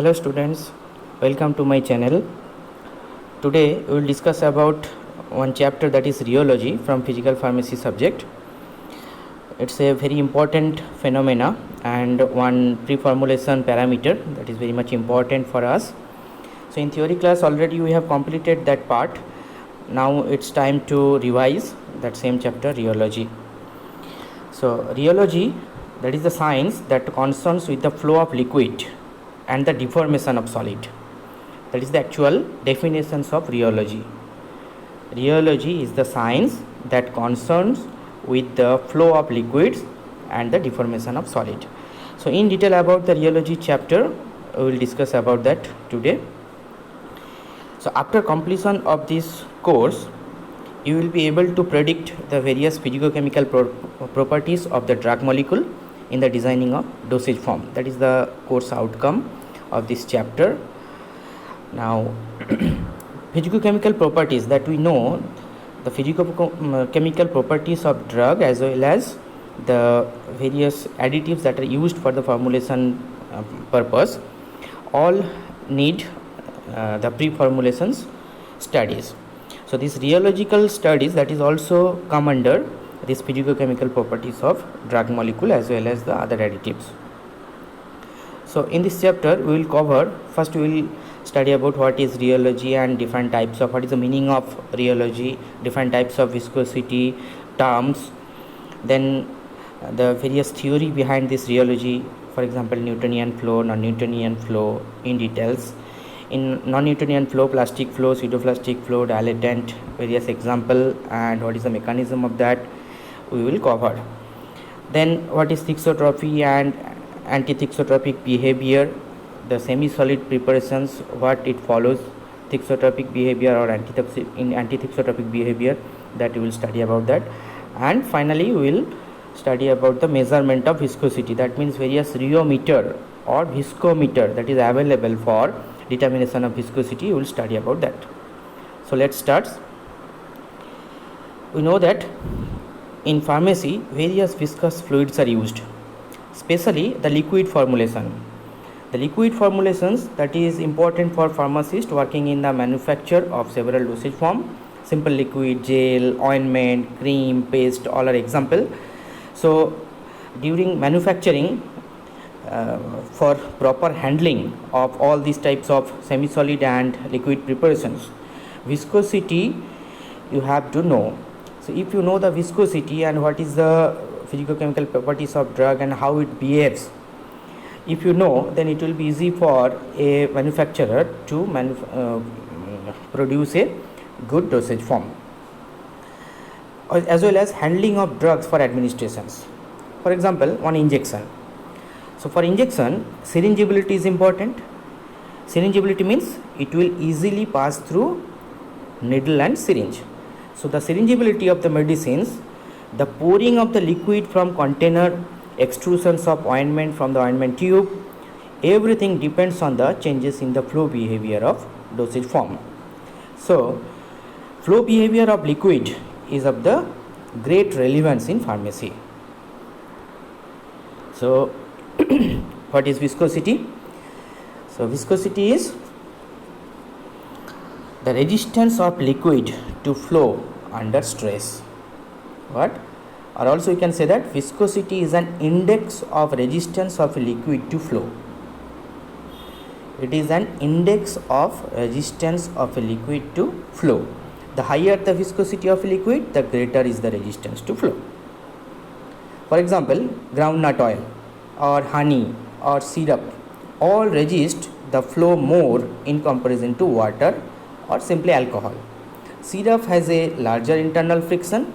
Hello students, welcome to my channel. Today we will discuss about one chapter, that is rheology from physical pharmacy subject. It's a very important phenomena and one pre-formulation parameter that is very much important for us. So in theory class already we have completed that part. Now it's time to revise that same chapter, rheology. So rheology, that is the science that concerns with the flow of liquid and the deformation of solid. That is the actual definitions of rheology. Rheology is the science that concerns with the flow of liquids and the deformation of solid. So in detail about the rheology chapter, we will discuss about that today. So after completion of this course, you will be able to predict the various physicochemical properties of the drug molecule in the designing of dosage form. That is the course outcome of this chapter. Now physicochemical properties that we know, the physicochemical properties of drug as well as the various additives that are used for the formulation purpose, all need the pre-formulations studies. So these rheological studies that is also come under these physicochemical properties of drug molecule as well as the other additives. So in this chapter we will cover, first we will study about what is rheology and different types of, what is the meaning of rheology, different types of viscosity terms, then the various theory behind this rheology, for example Newtonian flow, non-Newtonian flow in details. In non-Newtonian flow, plastic flow, pseudoplastic flow, dilatant, various example and what is the mechanism of that we will cover. Then what is thixotropy and anti-thixotropic behavior, the semi-solid preparations, what it follows, thixotropic behavior or anti-thixotropic behavior, that we will study about that. And finally we will study about the measurement of viscosity, that means various rheometer or viscometer that is available for determination of viscosity, we will study about that. So let's start. We know that in pharmacy various viscous fluids are used, especially the liquid formulation. The liquid formulations that is important for pharmacists working in the manufacture of several dosage form, simple liquid, gel, ointment, cream, paste, all are example. So during manufacturing, for proper handling of all these types of semi-solid and liquid preparations, viscosity you have to know. So if you know the viscosity and what is the physicochemical properties of drug and how it behaves, if you know, then it will be easy for a manufacturer to produce a good dosage form, as well as handling of drugs for administrations. For example, one injection. So for injection, syringeability is important. Syringeability means it will easily pass through needle and syringe. So the syringeability of the medicines, the pouring of the liquid from container, extrusions of ointment from the ointment tube, everything depends on the changes in the flow behavior of dosage form. So flow behavior of liquid is of the great relevance in pharmacy. So what is viscosity? So viscosity is the resistance of liquid to flow under stress. What? Or also you can say that viscosity is an index of resistance of a liquid to flow. It is an index of resistance of a liquid to flow. The higher the viscosity of a liquid, the greater is the resistance to flow. For example, groundnut oil or honey or syrup all resist the flow more in comparison to water or simply alcohol. Syrup has a larger internal friction,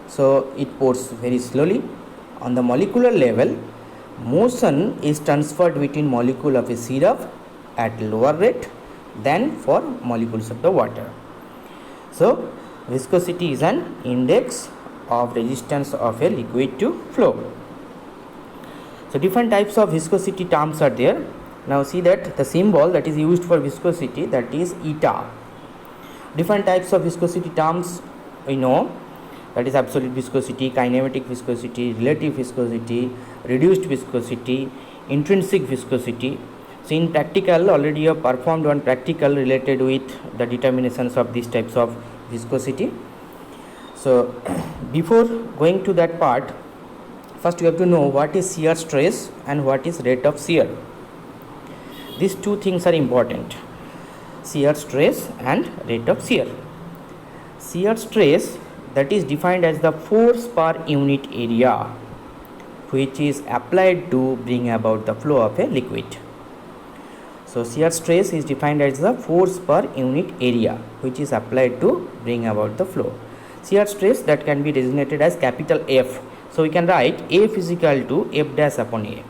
so it pours very slowly. On the molecular level, motion is transferred between molecule of a syrup at lower rate than for molecules of the water. So viscosity is an index of resistance of a liquid to flow. So different types of viscosity terms are there. Now see that the symbol that is used for viscosity, that is eta. Different types of viscosity terms we know, that is absolute viscosity, kinematic viscosity, relative viscosity, reduced viscosity, intrinsic viscosity. So in practical, already you have performed one practical related with the determinations of these types of viscosity. So before going to that part, first you have to know what is shear stress and what is rate of shear. These two things are important: shear stress and rate of shear. Shear stress, that is defined as the force per unit area which is applied to bring about the flow of a liquid. So shear stress is defined as the force per unit area which is applied to bring about the flow. Shear stress that can be designated as capital F. So we can write F is equal to F dash upon A.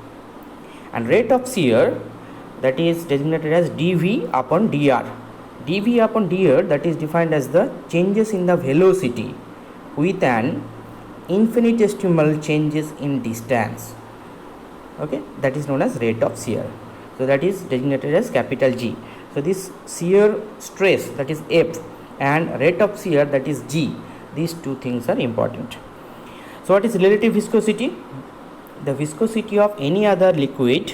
And rate of shear, that is designated as dV upon dr. dV upon dr, that is defined as the changes in the velocity with an infinitesimal changes in distance. Okay, that is known as rate of shear. So that is designated as capital G. So this shear stress, that is F, and rate of shear, that is G. These two things are important. So what is relative viscosity? The viscosity of any other liquid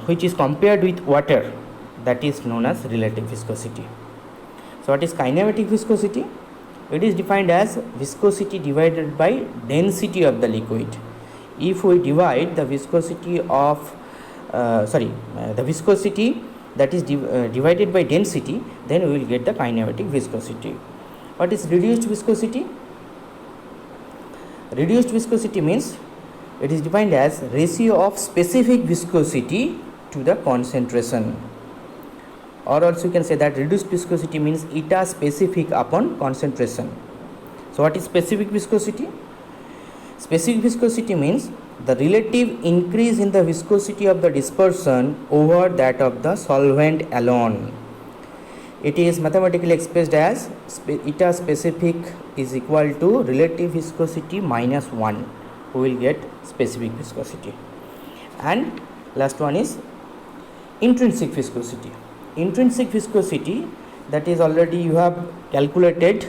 which is compared with water, that is known as relative viscosity. So what is kinematic viscosity? It is defined as viscosity divided by density of the liquid. If we divide the viscosity of the viscosity that is divided by density, then we will get the kinematic viscosity. What is reduced viscosity? Reduced viscosity means it is defined as ratio of specific viscosity to the concentration, or also you can say that reduced viscosity means eta specific upon concentration. So what is specific viscosity? Specific viscosity means the relative increase in the viscosity of the dispersion over that of the solvent alone. It is mathematically expressed as eta specific is equal to relative viscosity minus 1. We will get specific viscosity. And last one is intrinsic viscosity. Intrinsic viscosity, that is already you have calculated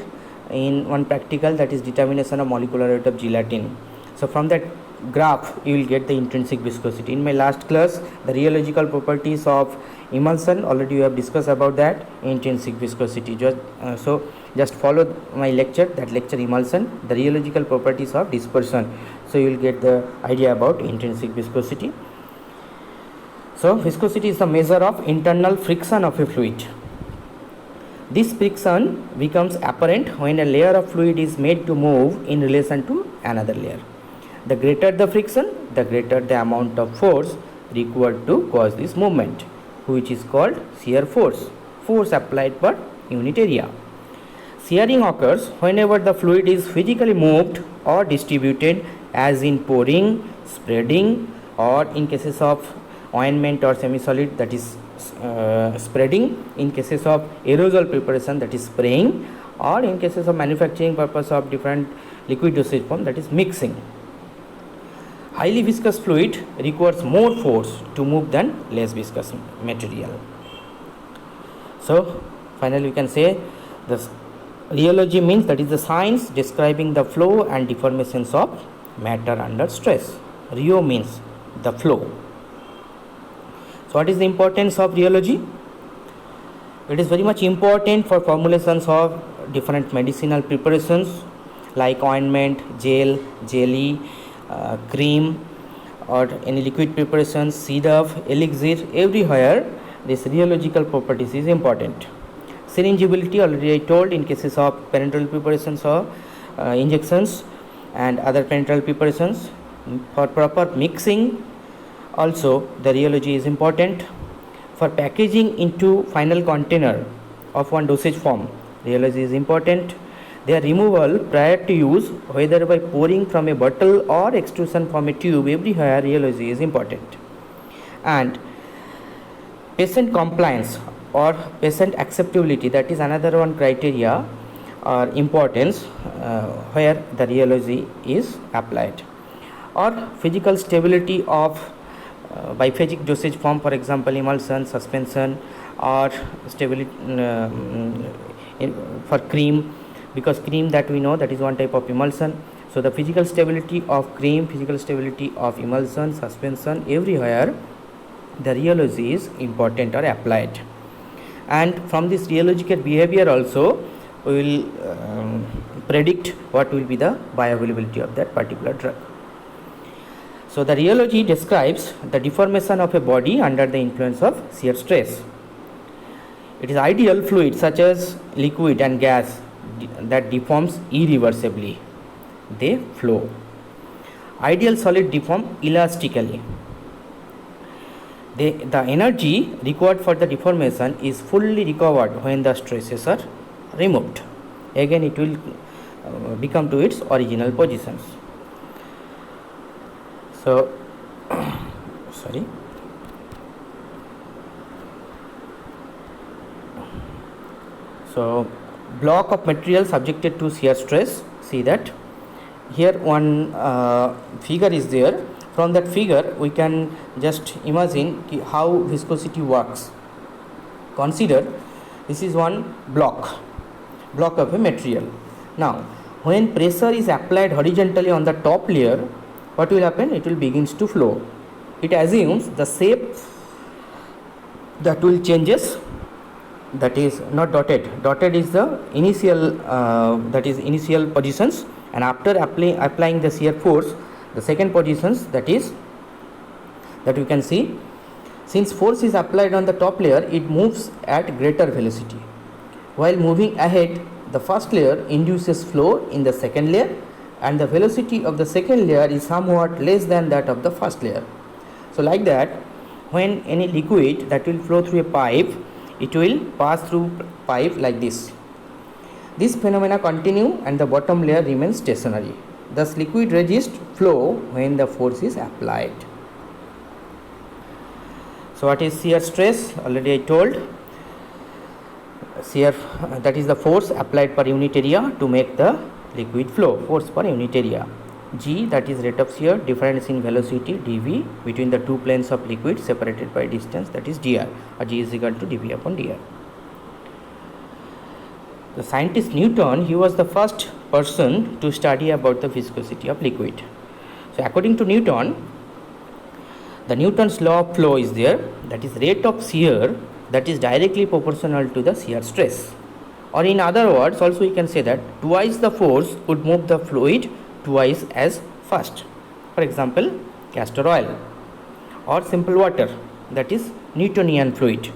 in one practical, that is determination of molecular weight of gelatin. So from that graph you will get the intrinsic viscosity. In my last class, the rheological properties of emulsion, already you have discussed about that intrinsic viscosity. Just follow my lecture, that lecture emulsion, the rheological properties of dispersion. So you will get the idea about intrinsic viscosity. So viscosity is the measure of internal friction of a fluid. This friction becomes apparent when a layer of fluid is made to move in relation to another layer. The greater the friction, the greater the amount of force required to cause this movement, which is called shear force, force applied per unit area. Shearing occurs whenever the fluid is physically moved or distributed, as in pouring, spreading, or in cases of ointment or semi-solid, that is spreading, in cases of aerosol preparation, that is spraying, or in cases of manufacturing purpose of different liquid dosage form, that is mixing. Highly viscous fluid requires more force to move than less viscous material. So finally we can say this rheology means that is the science describing the flow and deformations of matter under stress. Rheo means the flow. So what is the importance of rheology? It is very much important for formulations of different medicinal preparations like ointment, gel, jelly, cream, or any liquid preparations, syrup, elixir. Everywhere this rheological properties is important. Syringeability, already I told, in cases of parenteral preparations or injections and other parenteral preparations. For proper mixing also the rheology is important. For packaging into final container of one dosage form, rheology is important. Their removal prior to use, whether by pouring from a bottle or extrusion from a tube, everywhere rheology is important. And patient compliance or patient acceptability, that is another one criteria or importance where the rheology is applied. Or physical stability of biphasic dosage form, for example emulsion, suspension, or stability for cream, because cream, that we know, that is one type of emulsion. So the physical stability of cream, physical stability of emulsion, suspension, everywhere the rheology is important or applied. And from this rheological behavior also we will predict what will be the bioavailability of that particular drug. So the rheology describes the deformation of a body under the influence of shear stress. It is ideal fluid such as liquid and gas that deforms irreversibly. They flow. Ideal solid deform elastically. The energy required for the deformation is fully recovered when the stresses are removed. Again it will become to its original positions. So sorry. So block of material subjected to shear stress. See that here one figure is there. From that figure we can just imagine how viscosity works. Consider this is one block of a material. Now when pressure is applied horizontally on the top layer, what will happen? It will begins to flow. It assumes the shape that will changes, that is not dotted. Dotted is the initial initial positions, and after applying the shear force, the second positions, that we can see, since force is applied on the top layer, it moves at greater velocity. While moving ahead, the first layer induces flow in the second layer, and the velocity of the second layer is somewhat less than that of the first layer. So like that, when any liquid that will flow through a pipe, it will pass through pipe like this. This phenomena continue and the bottom layer remains stationary. Thus liquid resists flow when the force is applied. So what is shear stress? Already I told. Shear, that is the force applied per unit area to make the liquid flow, force per unit area. G, that is rate of shear, difference in velocity dV between the two planes of liquid separated by distance, that is dr, or G is equal to dV upon dr. The scientist Newton, he was the first person to study about the viscosity of liquid. So according to Newton, the Newton's law of flow is there, that is rate of shear that is directly proportional to the shear stress. Or in other words, also we can say that twice the force would move the fluid twice as fast. For example, castor oil or simple water, that is Newtonian fluid.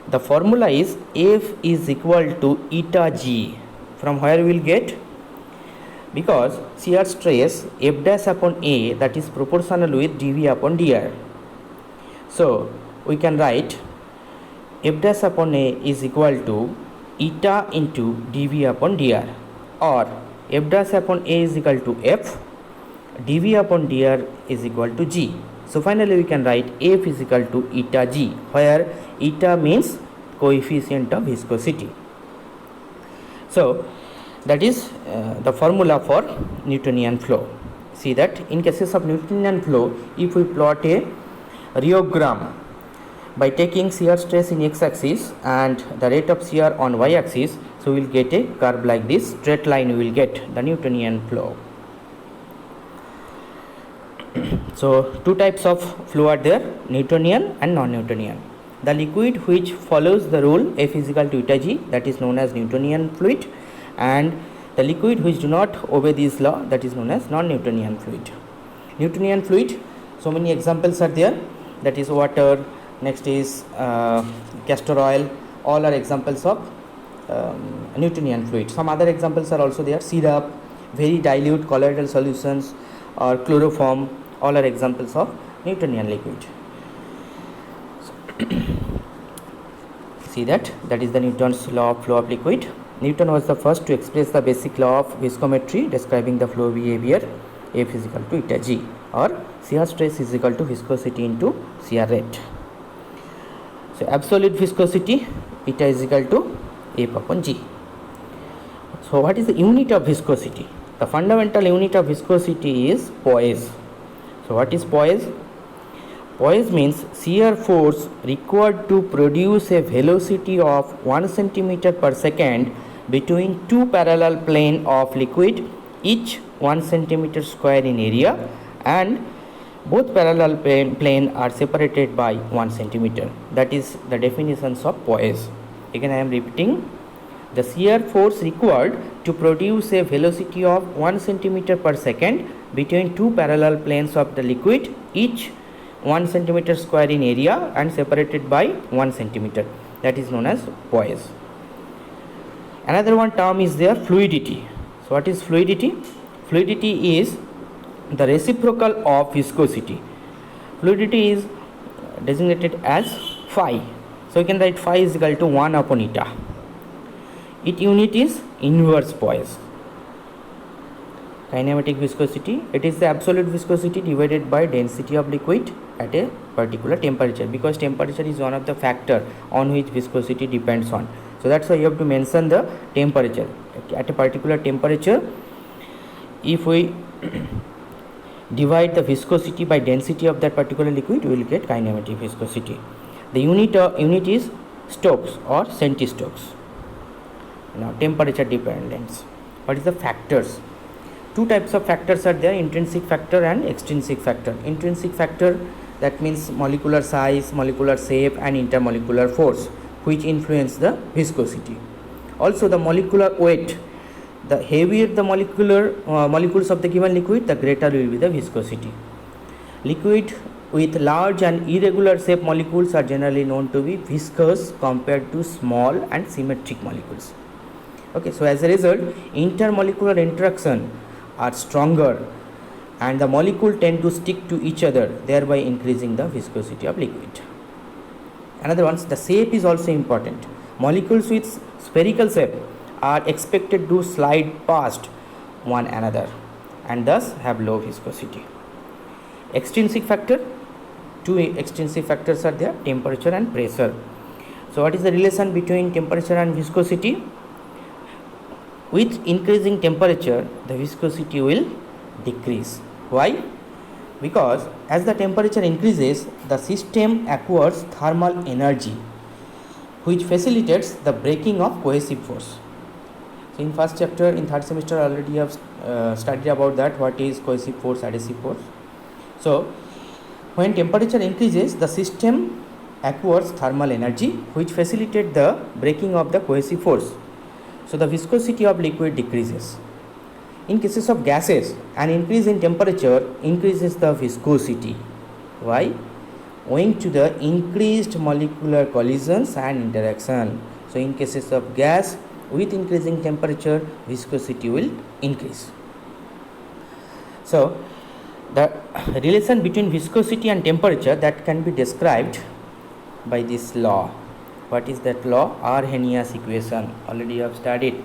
The formula is F is equal to eta G. From where we will get? Because shear stress F dash upon A, that is proportional with dV upon dr. So we can write F dash upon A is equal to eta into dV upon dr, or F dash upon A is equal to F, dV upon dr is equal to G. So finally we can write F is equal to eta G, where eta means coefficient of viscosity. So that is the formula for Newtonian flow. See that in cases of Newtonian flow, if we plot a rheogram by taking shear stress in x-axis and the rate of shear on y-axis, so we will get a curve like this, straight line we will get the Newtonian flow. So two types of flow are there, Newtonian and non-Newtonian. The liquid which follows the rule F is equal to eta G, that is known as Newtonian fluid, and the liquid which do not obey this law, that is known as non-Newtonian fluid. Newtonian fluid, so many examples are there, that is water, next is castor oil, all are examples of Newtonian fluid. Some other examples are also there, syrup, very dilute colloidal solutions, or chloroform, all are examples of Newtonian liquid. See that is the Newton's law of flow of liquid. Newton was the first to express the basic law of viscometry describing the flow behavior. F is equal to eta G, or shear stress is equal to viscosity into shear rate. So absolute viscosity, eta is equal to F upon G. So what is the unit of viscosity? The fundamental unit of viscosity is poise. So what is poise? Poise means shear force required to produce a velocity of 1 centimeter per second between two parallel planes of liquid, each 1 centimeter square in area, and Both parallel plane are separated by 1 centimeter. That is the definitions of poise. Again I am repeating. The shear force required to produce a velocity of 1 centimeter per second between two parallel planes of the liquid, each 1 centimeter square in area and separated by 1 centimeter. That is known as poise. Another one term is there, fluidity. So what is fluidity? Fluidity is the reciprocal of viscosity. Fluidity is designated as phi. So you can write phi is equal to 1 upon eta. Its unit is inverse poise. Kinematic viscosity, it is the absolute viscosity divided by density of liquid at a particular temperature, because temperature is one of the factor on which viscosity depends on. So that's why you have to mention the temperature. At a particular temperature, if we divide the viscosity by density of that particular liquid, we will get kinematic viscosity. The unit is Stokes or centi-Stokes. Now temperature dependence. What is the factors? Two types of factors are there, intrinsic factor and extrinsic factor. Intrinsic factor, that means molecular size, molecular shape and intermolecular force, which influence the viscosity. Also the molecular weight. The heavier the molecules of the given liquid, the greater will be the viscosity. Liquid with large and irregular shape molecules are generally known to be viscous compared to small and symmetric molecules. Okay, so as a result, intermolecular interaction are stronger and the molecule tend to stick to each other, thereby increasing the viscosity of liquid. Another one, the shape is also important. Molecules with spherical shape are expected to slide past one another and thus have low viscosity. Extrinsic factor, two extrinsic factors are there, temperature and pressure. So what is the relation between temperature and viscosity? With increasing temperature, the viscosity will decrease. Why? Because as the temperature increases, the system acquires thermal energy, which facilitates the breaking of cohesive force. So in first chapter, in third semester, already have studied about that, what is cohesive force, adhesive force. So when temperature increases, the system acquires thermal energy, which facilitates the breaking of the cohesive force. So the viscosity of liquid decreases. In cases of gases, an increase in temperature increases the viscosity. Why? Owing to the increased molecular collisions and interaction. So in cases of gas, with increasing temperature, viscosity will increase. So the relation between viscosity and temperature, that can be described by this law. What is that law? Arrhenius equation. Already you have studied.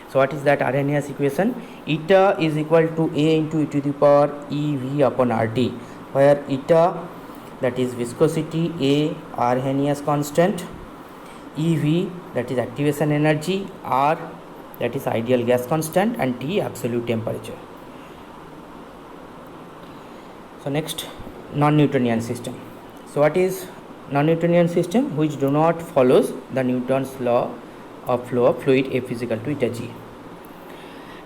So what is that Arrhenius equation? Eta is equal to A into e to the power EV upon RT, where eta, that is viscosity, A Arrhenius constant, EV, that is activation energy, R, that is ideal gas constant, and T absolute temperature. So next, non-Newtonian system. So what is non-Newtonian system? Which do not follows the Newton's law of flow of fluid F is equal to eta g.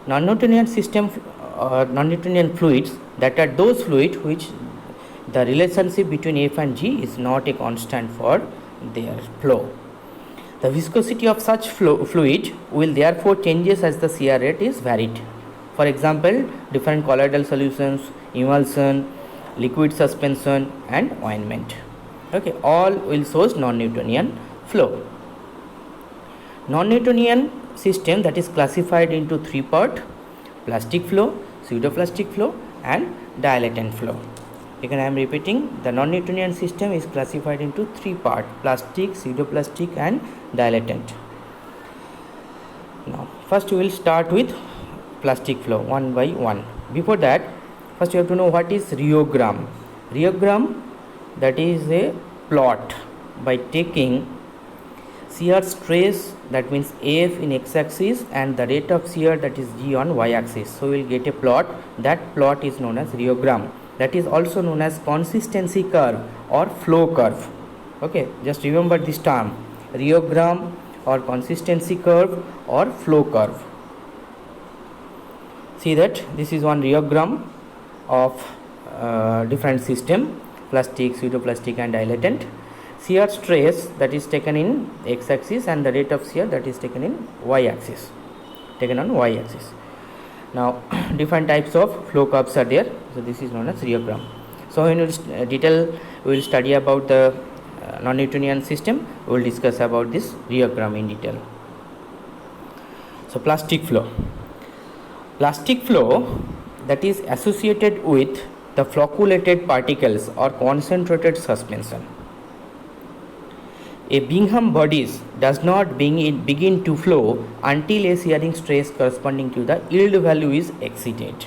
Non-Newtonian system, non-Newtonian fluids, that are those fluids which the relationship between F and G is not a constant for their flow. The viscosity of such fluid will therefore changes as the shear rate is varied. For example, different colloidal solutions, emulsion, liquid suspension and ointment. Okay, all will shows non-Newtonian flow. Non-Newtonian system, that is classified into three parts: plastic flow, pseudoplastic flow and dilatant flow. Again I am repeating, the non-Newtonian system is classified into three parts: plastic, pseudoplastic and dilatant. Now first we will start with plastic flow one by one. Before that, first you have to know what is rheogram. Rheogram, that is a plot by taking shear stress, that means F in x-axis, and the rate of shear, that is G on y-axis. So we will get a plot. That plot is known as rheogram. That is also known as consistency curve or flow curve. Okay, just remember this term, rheogram or consistency curve or flow curve. See that this is one rheogram of different system, plastic, pseudoplastic and dilatant. Shear stress that is taken in x-axis and the rate of shear that is taken in y-axis, taken on y-axis. Now different types of flow curves are there, so this is known as rheogram. So in detail we will study about the non-Newtonian system. We will discuss about this rheogram in detail. So plastic flow that is associated with the flocculated particles or concentrated suspension. A Bingham bodies does not begin to flow until a shearing stress corresponding to the yield value is exceeded.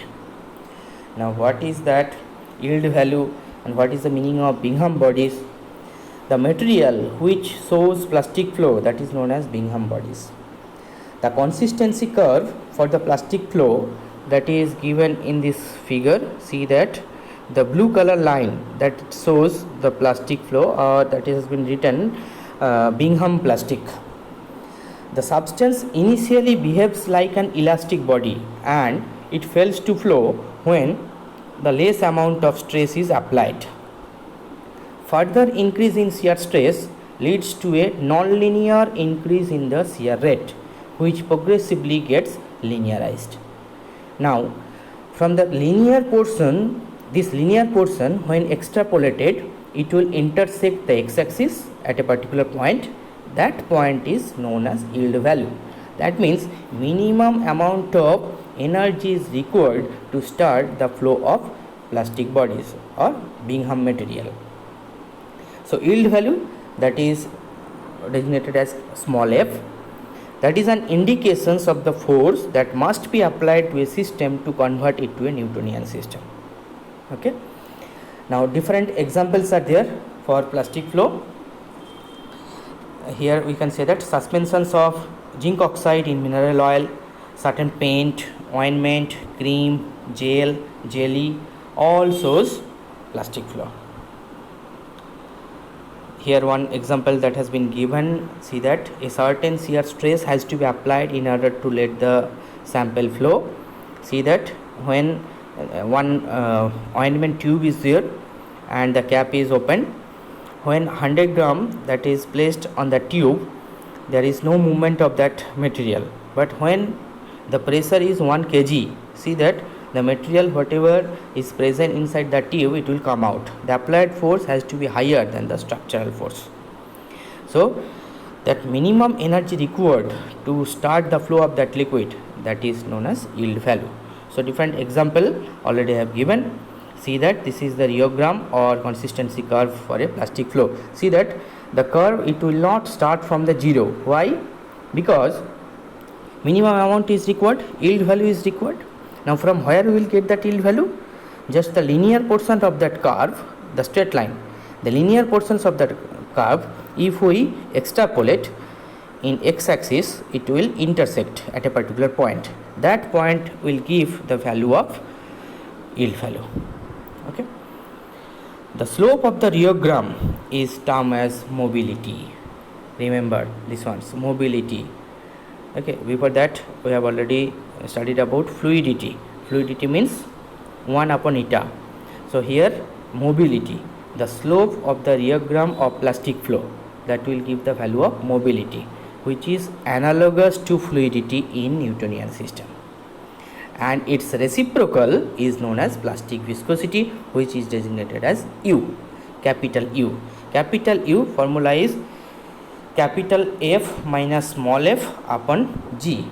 Now what is that yield value and what is the meaning of Bingham bodies? The material which shows plastic flow, that is known as Bingham bodies. The consistency curve for the plastic flow that is given in this figure, see that the blue color line that shows the plastic flow, or that has been written Bingham plastic. The substance initially behaves like an elastic body and it fails to flow when the less amount of stress is applied. Further increase in shear stress leads to a non-linear increase in the shear rate, which progressively gets linearized. Now from the linear portion, this linear portion when extrapolated, it will intersect the x-axis at a particular point. That point is known as yield value. That means minimum amount of energy is required to start the flow of plastic bodies or Bingham material. So yield value, that is designated as small f, that is an indication of the force that must be applied to a system to convert it to a Newtonian system. Okay. Now different examples are there for plastic flow. Here we can say that suspensions of zinc oxide in mineral oil, certain paint, ointment, cream, gel, jelly, all shows plastic flow. Here one example that has been given, see that a certain shear stress has to be applied in order to let the sample flow. See that when one ointment tube is there and the cap is open, when 100 gram that is placed on the tube, there is no movement of that material, but when the pressure is 1 kg, see that the material whatever is present inside the tube, it will come out. The applied force has to be higher than the structural force. So that minimum energy required to start the flow of that liquid, that is known as yield value. So different example already I have given. See that this is the rheogram or consistency curve for a plastic flow. See that the curve, it will not start from the zero. Why? Because minimum amount is required, yield value is required. Now from where we will get that yield value? Just the linear portion of that curve, the straight line, the linear portions of that curve, if we extrapolate in x-axis, it will intersect at a particular point. That point will give the value of yield value. Okay. The slope of the rheogram is termed as mobility. Remember this one's mobility. Okay, before that we have already studied about fluidity. Fluidity means 1 upon eta. So here mobility, the slope of the rheogram of plastic flow, that will give the value of mobility, which is analogous to fluidity in Newtonian system, and its reciprocal is known as plastic viscosity, which is designated as U, capital U. Capital U formula is capital F minus small f upon G.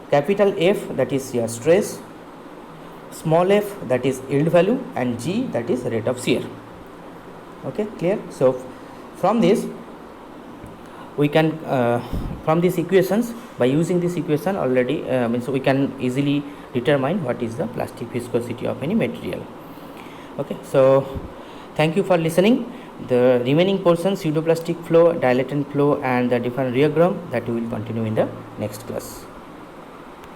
Capital F, that is shear stress, small f, that is yield value, and G, that is rate of shear. Okay, clear? So from this we can from these equations, by using this equation already means we can easily determine what is the plastic viscosity of any material. Okay, so thank you for listening. The remaining portions, pseudoplastic flow, dilatant flow, and the different rheogram, that we will continue in the next class.